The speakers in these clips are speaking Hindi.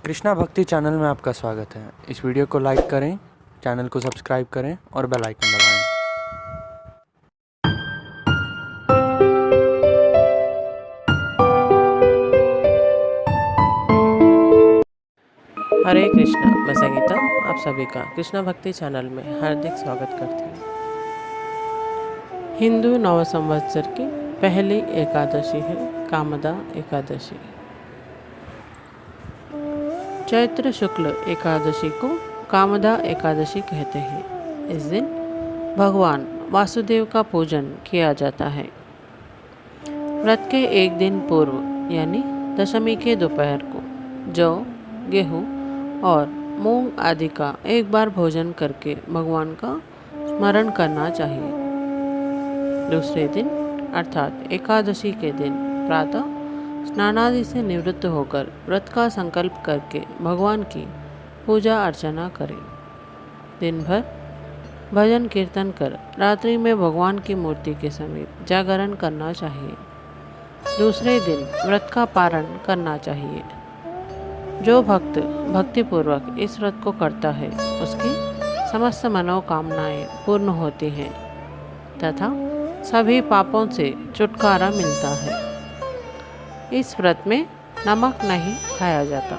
कृष्णा भक्ति चैनल में आपका स्वागत है। इस वीडियो को लाइक करें, चैनल को सब्सक्राइब करें और बेल आइकन दबाएं। हरे कृष्णा, मैं संगीता आप सभी का कृष्णा भक्ति चैनल में हार्दिक स्वागत करती हूँ। हिंदू नव संवत्सर की पहली एकादशी है कामदा एकादशी। चैत्र शुक्ल एकादशी को कामदा एकादशी कहते हैं। इस दिन भगवान वासुदेव का पूजन किया जाता है। व्रत के एक दिन पूर्व यानी दशमी के दोपहर को जौ, गेहूँ और मूंग आदि का एक बार भोजन करके भगवान का स्मरण करना चाहिए। दूसरे दिन अर्थात एकादशी के दिन प्रातः स्नानादि से निवृत्त होकर व्रत का संकल्प करके भगवान की पूजा अर्चना करें। दिन भर भजन कीर्तन कर रात्रि में भगवान की मूर्ति के समीप जागरण करना चाहिए। दूसरे दिन व्रत का पारण करना चाहिए। जो भक्त भक्तिपूर्वक इस व्रत को करता है उसकी समस्त मनोकामनाएं पूर्ण होती हैं तथा सभी पापों से छुटकारा मिलता है। इस व्रत में नमक नहीं खाया जाता।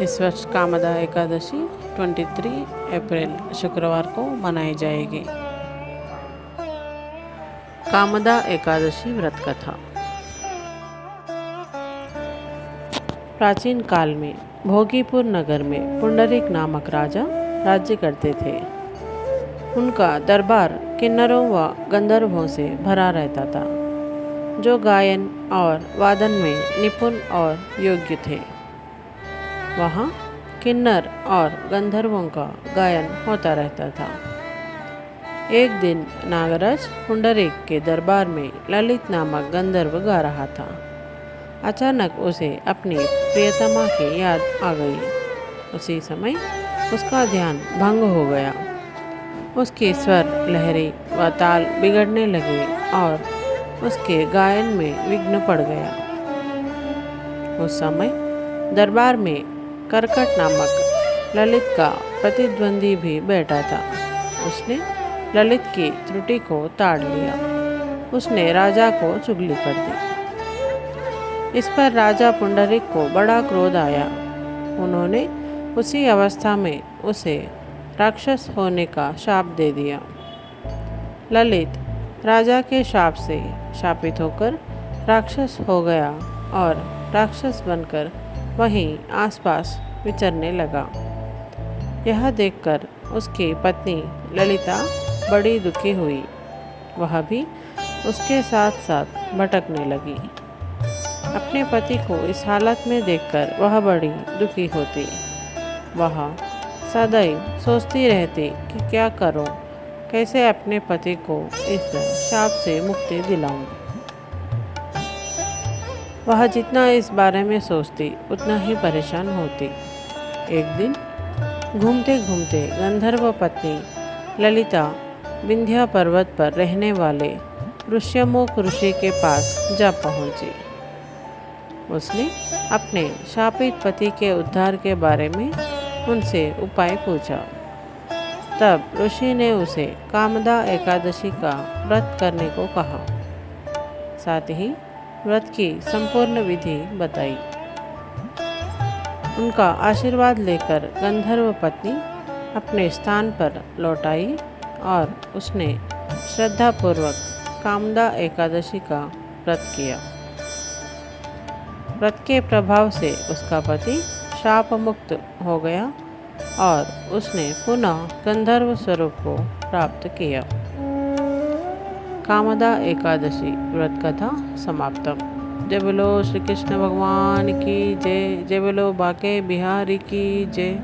इस वर्ष कामदा एकादशी 23 अप्रैल शुक्रवार को मनाई जाएगी। कामदा एकादशी व्रत कथा। प्राचीन काल में भोगीपुर नगर में पुंडरीक नामक राजा राज्य करते थे। उनका दरबार किन्नरों व गंधर्वों से भरा रहता था, जो गायन और वादन में निपुण और योग्य थे। वहाँ किन्नर और गंधर्वों का गायन होता रहता था। एक दिन नागराज पुंडरीक के दरबार में ललित नामक गंधर्व गा रहा था। अचानक उसे अपनी प्रियतमा की याद आ गई। उसी समय उसका ध्यान भंग हो गया। उसके स्वर लहरी व ताल बिगड़ने लगे और उसके गायन में विघ्न पड़ गया। उस समय दरबार में करकट नामक ललित का प्रतिद्वंदी भी बैठा था। उसने ललित की त्रुटि को ताड़ लिया। उसने राजा को चुगली कर दी। इस पर राजा पुंडरीक को बड़ा क्रोध आया। उन्होंने उसी अवस्था में उसे राक्षस होने का शाप दे दिया। ललित राजा के शाप से शापित होकर राक्षस हो गया और राक्षस बनकर वहीं आसपास विचरने लगा। यह देखकर उसकी पत्नी ललिता बड़ी दुखी हुई। वह भी उसके साथ साथ भटकने लगी। अपने पति को इस हालत में देखकर वह बड़ी दुखी होती। वह सदैव सोचती रहती कि क्या करूं, कैसे अपने पति को इस शाप से मुक्ति दिलाऊं। वह जितना इस बारे में सोचती उतना ही परेशान होती। एक दिन घूमते घूमते गंधर्व पत्नी ललिता विंध्या पर्वत पर रहने वाले ऋष्यमुख ऋषि के पास जा पहुंची। उसने अपने शापित पति के उद्धार के बारे में उनसे उपाय पूछा। तब ऋषि ने उसे कामदा एकादशी का व्रत करने को कहा। साथ ही व्रत की संपूर्ण विधि बताई। उनका आशीर्वाद लेकर गंधर्व पत्नी अपने स्थान पर लौट आई और उसने श्रद्धापूर्वक कामदा एकादशी का व्रत किया। व्रत के प्रभाव से उसका पति शाप मुक्त हो गया और उसने पुनः गंधर्व स्वरूप को प्राप्त किया। कामदा एकादशी व्रत कथा समाप्तम। जय बोलो श्री कृष्ण भगवान की जय। जय बोलो बाके बिहारी की जय।